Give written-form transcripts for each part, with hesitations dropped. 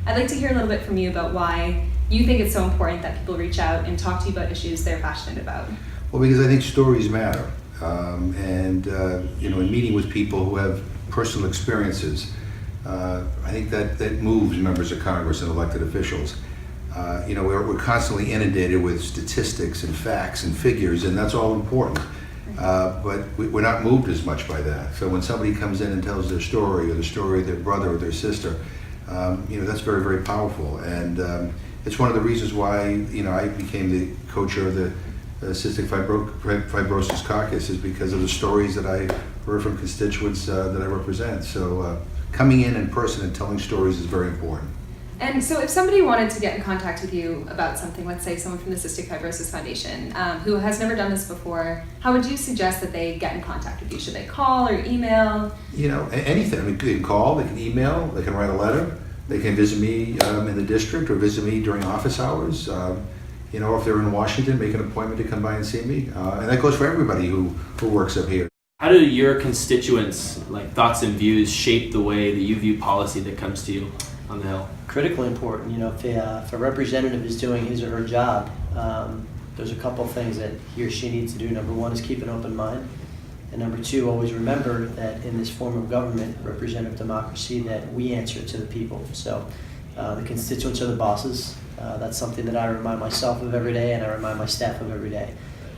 I'd like to hear a little bit from you about why you think it's so important that people reach out and talk to you about issues they're passionate about. Well, because I think stories matter. In meeting with people who have personal experiences, I think that moves members of Congress and elected officials. We're constantly inundated with statistics and facts and figures, and that's all important. But we're not moved as much by that. So when somebody comes in and tells their story, or the story of their brother or their sister, that's very, very powerful. And it's one of the reasons why I became the co-chair of the Cystic Fibrosis Caucus, is because of the stories that I heard from constituents that I represent. So coming in person and telling stories is very important. And so if somebody wanted to get in contact with you about something, let's say someone from the Cystic Fibrosis Foundation who has never done this before, how would you suggest that they get in contact with you? Should they call or email? Anything. I mean, they can call, they can email, they can write a letter, they can visit me in the district or visit me during office hours. If they're in Washington, make an appointment to come by and see me. And that goes for everybody who works up here. How do your constituents' thoughts and views shape the way that you view policy that comes to you on the Hill? Critically important. If a representative is doing his or her job, there's a couple things that he or she needs to do. Number one is keep an open mind. And number two, always remember that in this form of government, representative democracy, that we answer to the people. So the constituents are the bosses. That's something that I remind myself of every day, and I remind my staff of every day,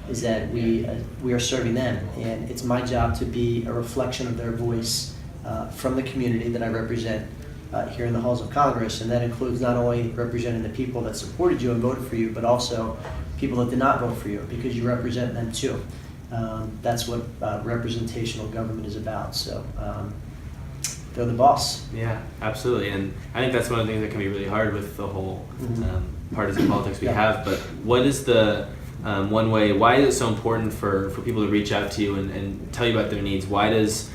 is that we are serving them. And it's my job to be a reflection of their voice from the community that I represent here in the halls of Congress. And that includes not only representing the people that supported you and voted for you, but also people that did not vote for you, because you represent them too. That's what representational government is about. So they're the boss. Yeah, absolutely. And I think that's one of the things that can be really hard with the whole partisan politics we have. But what is the one way, why is it so important for people to reach out to you and tell you about their needs? Why does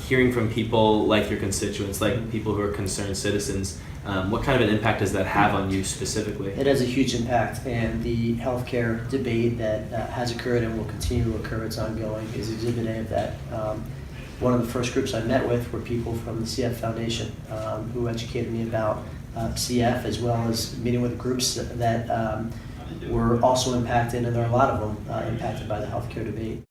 hearing from people like your constituents, like people who are concerned citizens, what kind of an impact does that have on you specifically? It has a huge impact, and the healthcare debate that has occurred and will continue to occur, it's ongoing, is Exhibit A of that. One of the first groups I met with were people from the CF Foundation who educated me about CF, as well as meeting with groups that were also impacted, and there are a lot of them impacted by the healthcare debate.